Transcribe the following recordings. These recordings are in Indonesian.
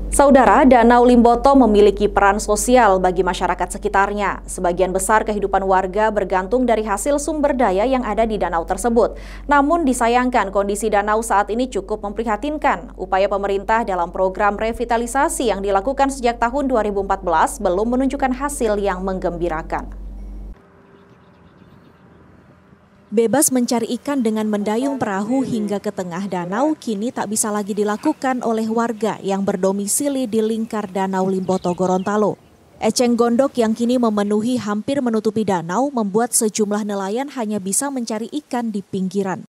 Saudara, Danau Limboto memiliki peran sosial bagi masyarakat sekitarnya. Sebagian besar kehidupan warga bergantung dari hasil sumber daya yang ada di danau tersebut. Namun disayangkan kondisi danau saat ini cukup memprihatinkan. Upaya pemerintah dalam program revitalisasi yang dilakukan sejak tahun 2014 belum menunjukkan hasil yang menggembirakan. Bebas mencari ikan dengan mendayung perahu hingga ke tengah danau kini tak bisa lagi dilakukan oleh warga yang berdomisili di lingkar Danau Limboto, Gorontalo. Eceng gondok yang kini memenuhi hampir menutupi danau membuat sejumlah nelayan hanya bisa mencari ikan di pinggiran.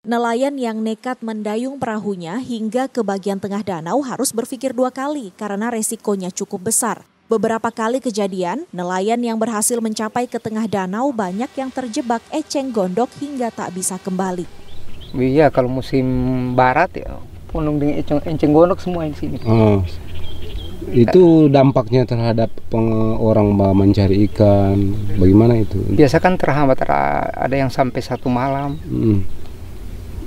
Nelayan yang nekat mendayung perahunya hingga ke bagian tengah danau harus berpikir dua kali karena resikonya cukup besar. Beberapa kali kejadian, nelayan yang berhasil mencapai ke tengah danau banyak yang terjebak eceng gondok hingga tak bisa kembali. Iya, kalau musim barat ya penuh dengan eceng gondok semua di sini. Itu dampaknya terhadap orang mencari ikan, bagaimana itu? Biasa kan terhambat, ada yang sampai 1 malam.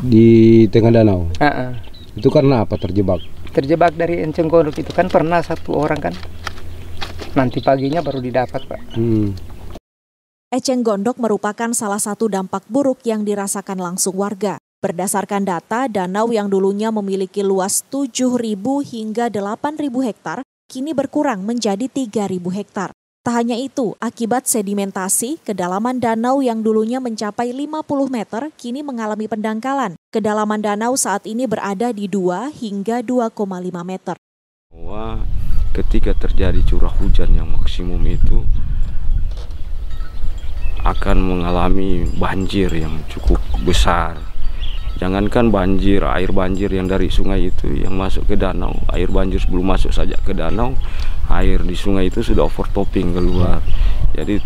Di tengah danau? Itu karena apa terjebak? Terjebak dari eceng gondok itu kan pernah 1 orang kan. Nanti paginya baru didapat, Pak. Eceng gondok merupakan salah satu dampak buruk yang dirasakan langsung warga. Berdasarkan data, danau yang dulunya memiliki luas 7.000 hingga 8.000 hektar, kini berkurang menjadi 3.000 hektar. Tak hanya itu, akibat sedimentasi, kedalaman danau yang dulunya mencapai 50 meter, kini mengalami pendangkalan. Kedalaman danau saat ini berada di 2 hingga 2,5 meter. Wah, ketika terjadi curah hujan yang maksimum itu akan mengalami banjir yang cukup besar. Jangankan banjir, air banjir yang dari sungai itu yang masuk ke danau, air banjir sebelum masuk saja ke danau, air di sungai itu sudah overtopping keluar. Jadi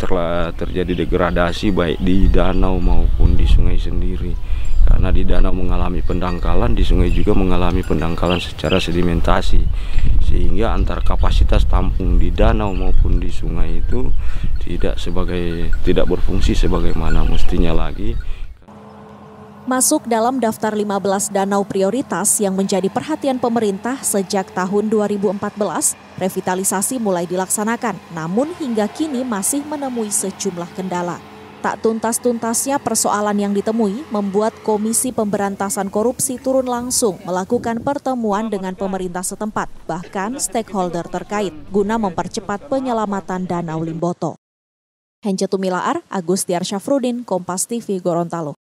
terjadi degradasi baik di danau maupun di sungai sendiri. Karena di danau mengalami pendangkalan, di sungai juga mengalami pendangkalan secara sedimentasi. Sehingga antara kapasitas tampung di danau maupun di sungai itu tidak berfungsi sebagaimana mestinya lagi. Masuk dalam daftar 15 danau prioritas yang menjadi perhatian pemerintah sejak tahun 2014, revitalisasi mulai dilaksanakan, namun hingga kini masih menemui sejumlah kendala. Tak tuntas-tuntasnya persoalan yang ditemui membuat Komisi Pemberantasan Korupsi turun langsung melakukan pertemuan dengan pemerintah setempat, bahkan stakeholder terkait, guna mempercepat penyelamatan Danau Limboto. Hencetumilaar, Agustiar Syafruddin, Kompas TV, Gorontalo.